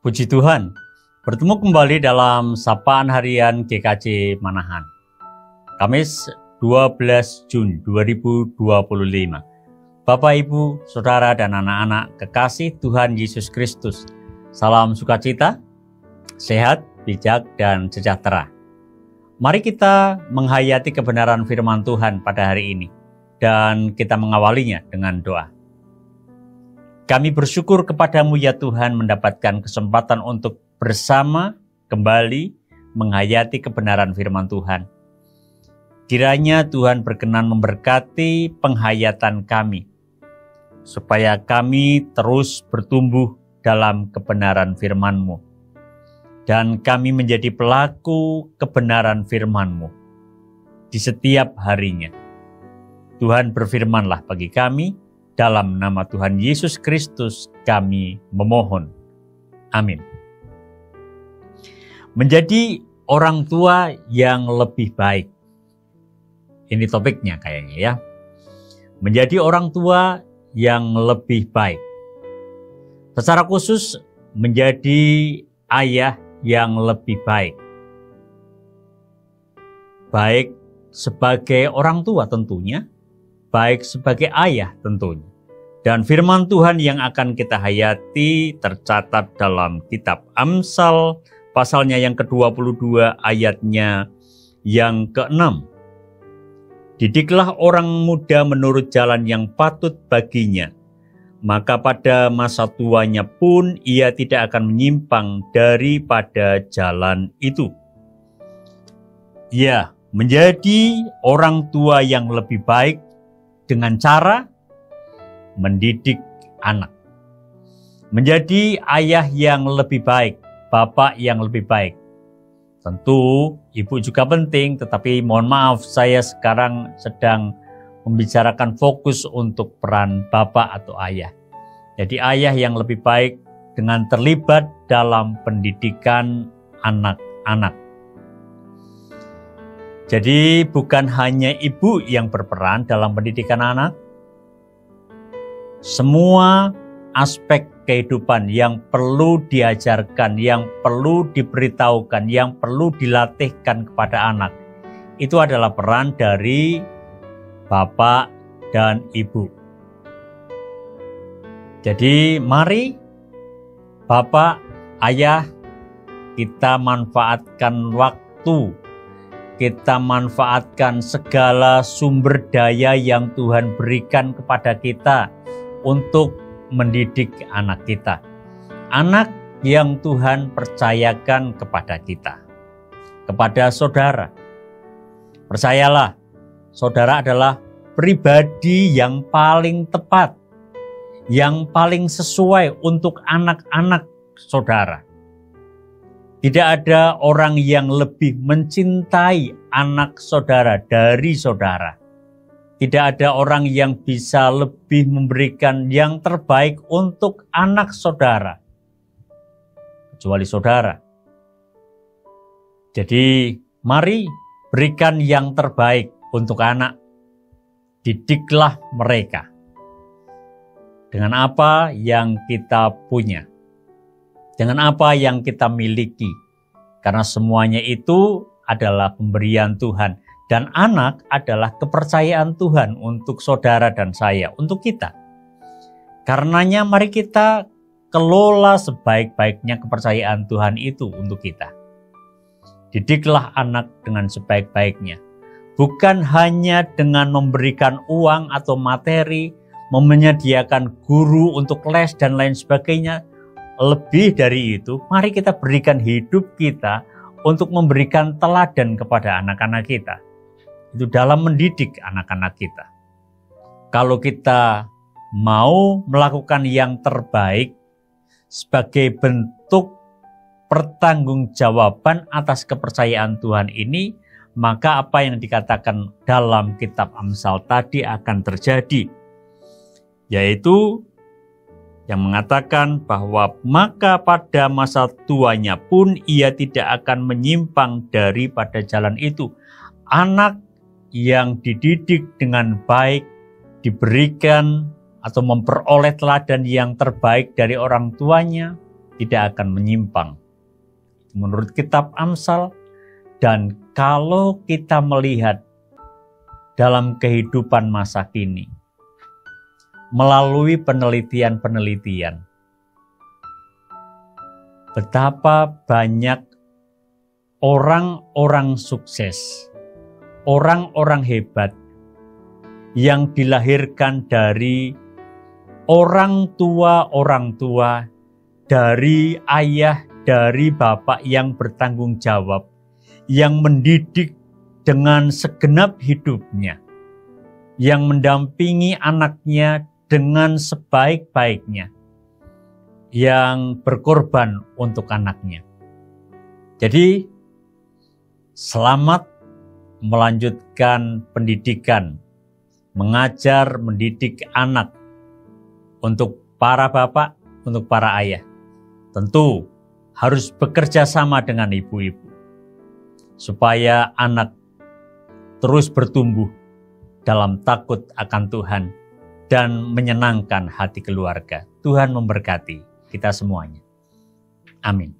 Puji Tuhan, bertemu kembali dalam Sapaan Harian GKJ Manahan. Kamis 12 Juni 2025. Bapak, Ibu, Saudara, dan anak-anak kekasih Tuhan Yesus Kristus, salam sukacita, sehat, bijak, dan sejahtera. Mari kita menghayati kebenaran firman Tuhan pada hari ini, dan kita mengawalinya dengan doa. Kami bersyukur kepadamu ya Tuhan mendapatkan kesempatan untuk bersama kembali menghayati kebenaran firman Tuhan. Kiranya Tuhan berkenan memberkati penghayatan kami, supaya kami terus bertumbuh dalam kebenaran firman-Mu. Dan kami menjadi pelaku kebenaran firman-Mu di setiap harinya. Tuhan berfirmanlah bagi kami, dalam nama Tuhan Yesus Kristus kami memohon. Amin. Menjadi orang tua yang lebih baik. Ini topiknya kayaknya ya. Menjadi orang tua yang lebih baik. Secara khusus menjadi ayah yang lebih baik. Baik sebagai orang tua tentunya, baik sebagai ayah tentunya. Dan firman Tuhan yang akan kita hayati tercatat dalam kitab Amsal, pasalnya yang ke-22 ayatnya yang ke-6. Didiklah orang muda menurut jalan yang patut baginya, maka pada masa tuanya pun ia tidak akan menyimpang daripada jalan itu. Ya, menjadi orang tua yang lebih baik dengan cara mendidik anak. Menjadi ayah yang lebih baik, bapak yang lebih baik. Tentu ibu juga penting, tetapi mohon maaf saya sekarang sedang membicarakan fokus untuk peran bapak atau ayah. Jadi ayah yang lebih baik dengan terlibat dalam pendidikan anak-anak. Jadi bukan hanya ibu yang berperan dalam pendidikan anak, semua aspek kehidupan yang perlu diajarkan, yang perlu diberitahukan, yang perlu dilatihkan kepada anak, itu adalah peran dari bapak dan ibu. Jadi mari bapak, ayah, kita manfaatkan waktu, kita manfaatkan segala sumber daya yang Tuhan berikan kepada kita untuk mendidik anak kita. Anak yang Tuhan percayakan kepada kita, kepada saudara. Percayalah, saudara adalah pribadi yang paling tepat, yang paling sesuai untuk anak-anak saudara. Tidak ada orang yang lebih mencintai anak saudara dari saudara. Tidak ada orang yang bisa lebih memberikan yang terbaik untuk anak saudara, kecuali saudara. Jadi mari berikan yang terbaik untuk anak. Didiklah mereka dengan apa yang kita punya, dengan apa yang kita miliki. Karena semuanya itu adalah pemberian Tuhan. Dan anak adalah kepercayaan Tuhan untuk saudara dan saya, untuk kita. Karenanya mari kita kelola sebaik-baiknya kepercayaan Tuhan itu untuk kita. Didiklah anak dengan sebaik-baiknya. Bukan hanya dengan memberikan uang atau materi, menyediakan guru untuk les dan lain sebagainya. Lebih dari itu, mari kita berikan hidup kita untuk memberikan teladan kepada anak-anak kita. Itu dalam mendidik anak-anak kita. Kalau kita mau melakukan yang terbaik sebagai bentuk pertanggungjawaban atas kepercayaan Tuhan ini, maka apa yang dikatakan dalam kitab Amsal tadi akan terjadi, yaitu yang mengatakan bahwa maka pada masa tuanya pun ia tidak akan menyimpang daripada jalan itu. Anak yang dididik dengan baik, diberikan atau memperoleh teladan yang terbaik dari orang tuanya, tidak akan menyimpang. Menurut kitab Amsal, dan kalau kita melihat dalam kehidupan masa kini, melalui penelitian-penelitian, betapa banyak orang-orang sukses, orang-orang hebat yang dilahirkan dari orang tua, dari ayah, dari bapak yang bertanggung jawab, yang mendidik dengan segenap hidupnya, yang mendampingi anaknya dengan sebaik-baiknya, yang berkorban untuk anaknya. Jadi, selamat melanjutkan pendidikan, mengajar, mendidik anak untuk para bapak, untuk para ayah. Tentu harus bekerja sama dengan ibu-ibu, supaya anak terus bertumbuh dalam takut akan Tuhan dan menyenangkan hati keluarga. Tuhan memberkati kita semuanya. Amin.